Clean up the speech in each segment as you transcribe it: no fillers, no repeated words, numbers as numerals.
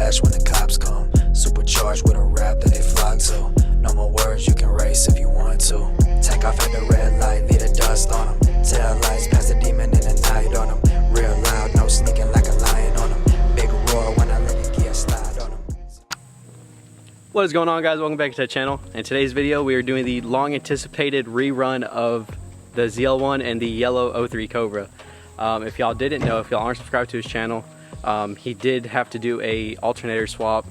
flash when the cops come. Supercharged with a rap that they flock to. No more words, you can race if you want to. Take off at the red light, leave the dust on them. Tail lights, pass the demon in the night on them. Real loud, no sneaking like a lion on them. Big roar when I let the gear slide on them. What is going on, guys? Welcome back to the channel. In today's video, we are doing the long anticipated rerun of the ZL1 and the yellow 03 Cobra. If y'all didn't know, if y'all aren't subscribed to his channel, he did have to do a alternator swap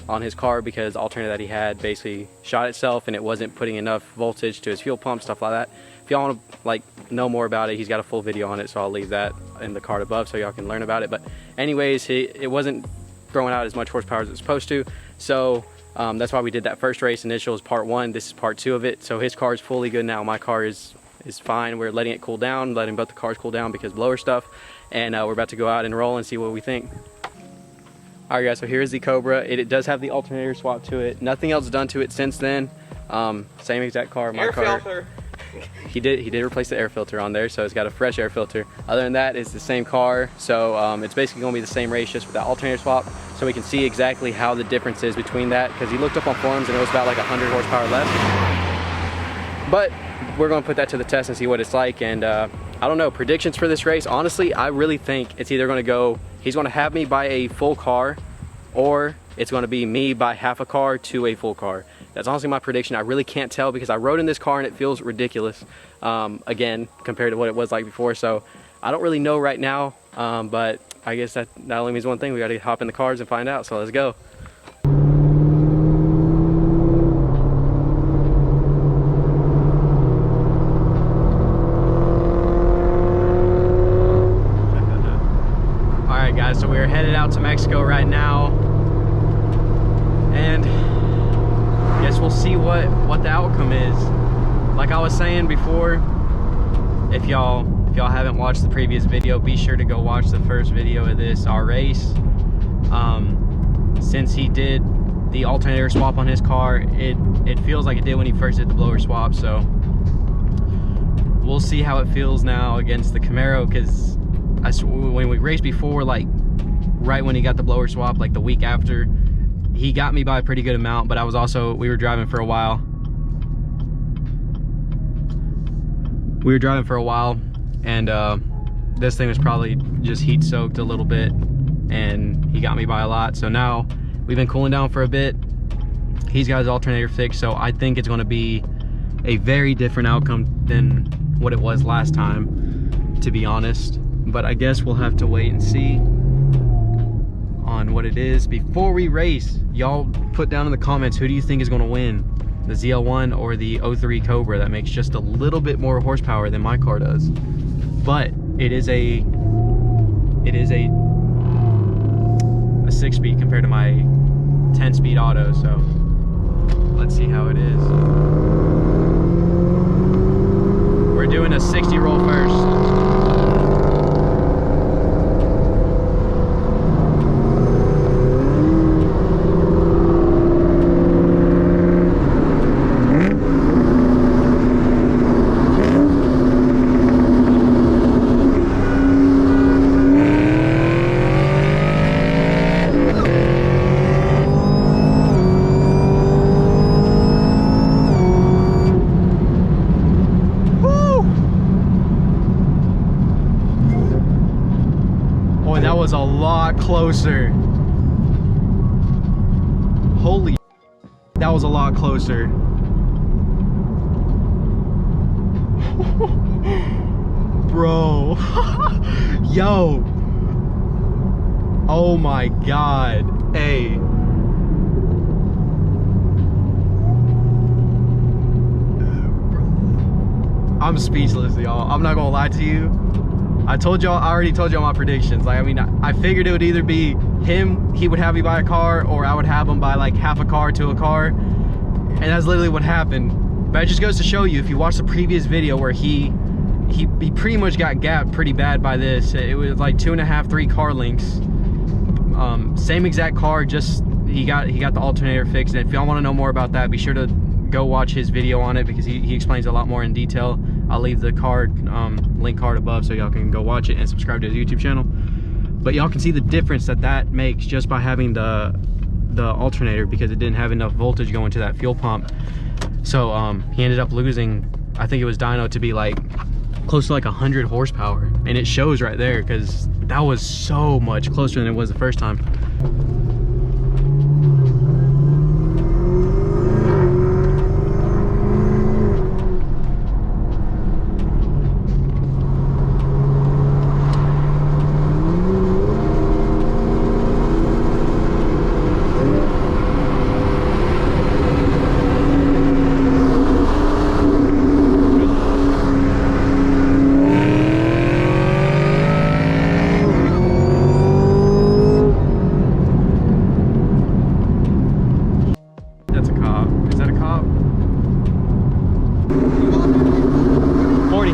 on his car because the alternator that he had basically shot itself and it wasn't putting enough voltage to his fuel pump, stuff like that. If y'all want to know more about it, he's got a full video on it, so I'll leave that in the card above so y'all can learn about it. But anyways, it wasn't throwing out as much horsepower as it's supposed to, so that's why we did that first race. Initial is part one, this is part two of it. So his car is fully good now, my car is fine. We're letting it cool down, letting both the cars cool down because blower stuff, and we're about to go out and roll and see what we think. All right, guys, so here's the Cobra. It does have the alternator swap to it. Nothing else done to it since then. Same exact car, my car. Air filter. He did replace the air filter on there, so it's got a fresh air filter. Other than that, it's the same car, so it's basically going to be the same race, just with that alternator swap, so we can see exactly how the difference is between that, because he looked up on forums and it was about like 100 horsepower less. But we're going to put that to the test and see what it's like. And I don't know, predictions for this race, honestly, I really think it's either going to go, he's going to have me buy a full car, or it's going to be me buy half a car to a full car. That's honestly my prediction. I really can't tell because I rode in this car and it feels ridiculous, again, compared to what it was like before. So I don't really know right now, but I guess that only means one thing. We got to hop in the cars and find out, so let's go. Alright guys, so we're headed out to Mexico right now, and I guess we'll see what the outcome is. Like I was saying before, if y'all haven't watched the previous video, be sure to go watch the first video of this, our race. Since he did the alternator swap on his car, it feels like it did when he first did the blower swap, so we'll see how it feels now against the Camaro, because when we raced before, like right when he got the blower swap, like the week after, he got me by a pretty good amount, but we were driving for a while. And this thing was probably just heat soaked a little bit, and he got me by a lot. So now we've been cooling down for a bit. He's got his alternator fixed, so I think it's going to be a very different outcome than what it was last time, to be honest. But I guess we'll have to wait and see on what it is. Before we race, y'all put down in the comments, who do you think is going to win, the ZL1 or the 03 Cobra? That makes just a little bit more horsepower than my car does, but it is a 6-speed compared to my 10-speed auto, so let's see how it is. We're doing a 60 roll first. That was a lot closer. Holy, that was a lot closer. Bro. Yo. Oh my God. Hey. I'm speechless, y'all. I'm not gonna lie to you. I already told y'all my predictions. Like, I mean, I figured it would either be him, he would have me buy a car, or I would have him buy like half a car to a car. And that's literally what happened. But it just goes to show you, if you watch the previous video where he pretty much got gapped pretty bad by this. It was like 2.5, 3 car lengths. Same exact car, just he got the alternator fixed. And if y'all want to know more about that, be sure to go watch his video on it, because he explains a lot more in detail. I'll leave the card link card above so y'all can go watch it and subscribe to his YouTube channel. But y'all can see the difference that makes just by having the alternator, because it didn't have enough voltage going to that fuel pump. So he ended up losing, I think it was dyno to be like close to like 100 horsepower, and it shows right there because that was so much closer than it was the first time. That's a cop. Is that a cop? 40.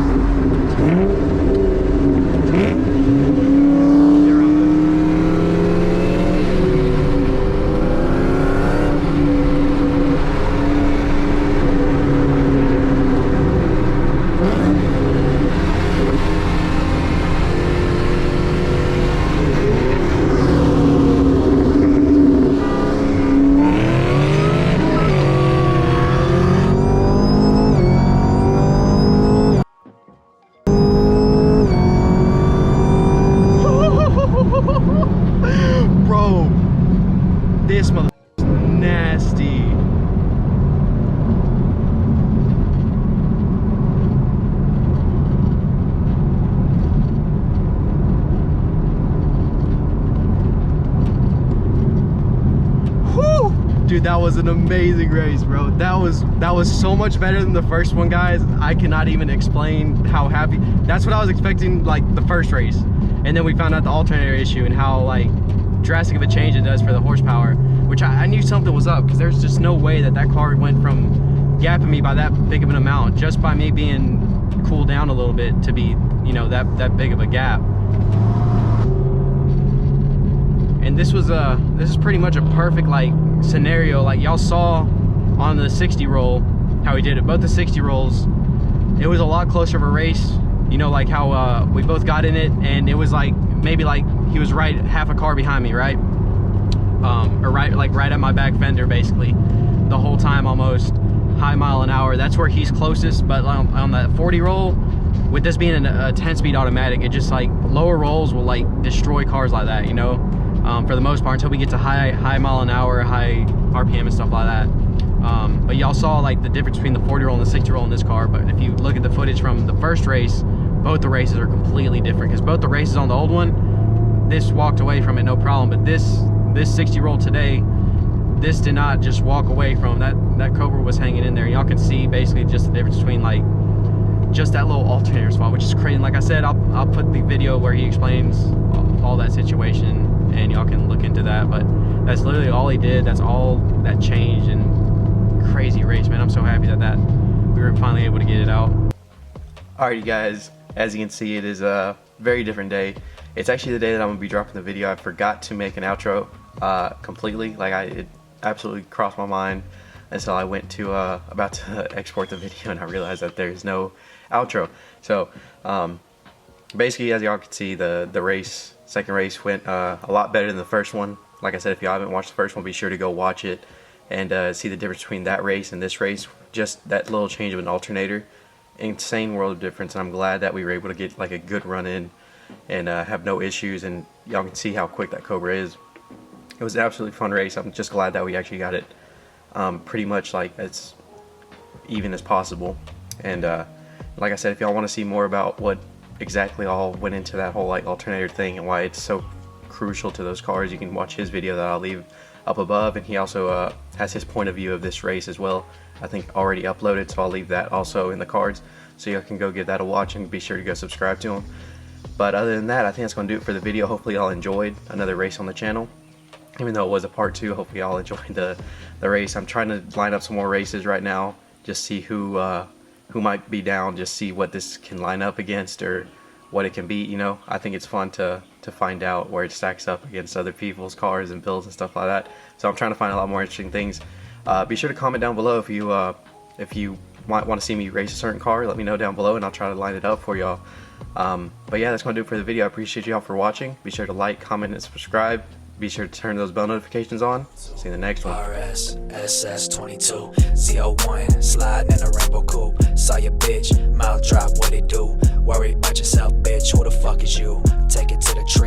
Bro, this mother nasty. Whew. Dude, that was an amazing race, bro. That was so much better than the first one, guys. I cannot even explain how happy. That's what I was expecting, like the first race. And then we found out the alternator issue and how like drastic of a change it does for the horsepower, which I knew something was up, because there's just no way that car went from gapping me by that big of an amount just by me being cooled down a little bit to be, you know, that big of a gap. And this is pretty much a perfect like scenario. Like y'all saw on the 60 roll how he did it. Both the 60 rolls, it was a lot closer of a race. You know, like how we both got in it, and it was like maybe like he was right half a car behind me, right? Or right at my back fender basically the whole time, almost high mile an hour. That's where he's closest. But on that 40 roll, with this being a 10-speed automatic, it just like lower rolls will like destroy cars like that, you know, for the most part, until we get to high mile an hour, high RPM and stuff like that. But y'all saw like the difference between the 40 roll and the 60 roll in this car. But if you look at the footage from the first race, both the races are completely different, because both the races on the old one, this walked away from it no problem, but this 60 roll today, this did not just walk away from that Cobra was hanging in there. Y'all can see basically just the difference between like just that little alternator spot, which is crazy. And like I said, I'll put the video where he explains all that situation, and y'all can look into that. But that's literally all he did. That's all that changed. And crazy race, man. I'm so happy that we were finally able to get it out. Alright, you guys, as you can see, it is a very different day. It's actually the day that I'm gonna be dropping the video. I forgot to make an outro completely. Like it absolutely crossed my mind until I went to about to export the video, and I realized that there's no outro. So basically, as y'all can see, the second race went a lot better than the first one. Like I said, if y'all haven't watched the first one, be sure to go watch it and see the difference between that race and this race. Just that little change of an alternator, insane world of difference. And I'm glad that we were able to get like a good run in and have no issues, and y'all can see how quick that Cobra is. It was an absolutely fun race. I'm just glad that we actually got it pretty much like as even as possible. And like I said, if y'all want to see more about what exactly all went into that whole like alternator thing and why it's so crucial to those cars, you can watch his video that I'll leave up above. And he also has his point of view of this race as well, I think already uploaded, so I'll leave that also in the cards, so y'all can go give that a watch and be sure to go subscribe to him. But other than that, I think that's going to do it for the video. Hopefully y'all enjoyed another race on the channel, even though it was a part 2. Hopefully y'all enjoyed the race. I'm trying to line up some more races right now, just see who might be down, just see what this can line up against or what it can be. You know, I think it's fun to find out where it stacks up against other people's cars and builds and stuff like that. So I'm trying to find a lot more interesting things. Be sure to comment down below if you might want to see me race a certain car, let me know down below and I'll try to line it up for y'all. But yeah, that's going to do it for the video. I appreciate y'all for watching. Be sure to like, comment, and subscribe. Be sure to turn those bell notifications on. See you in the next one. RS, SS22, ZL1, sliding in a rainbow coupe. Saw your bitch, mouth drop, what it do? Worry about yourself, bitch, who the fuck is you? Take it to the truck.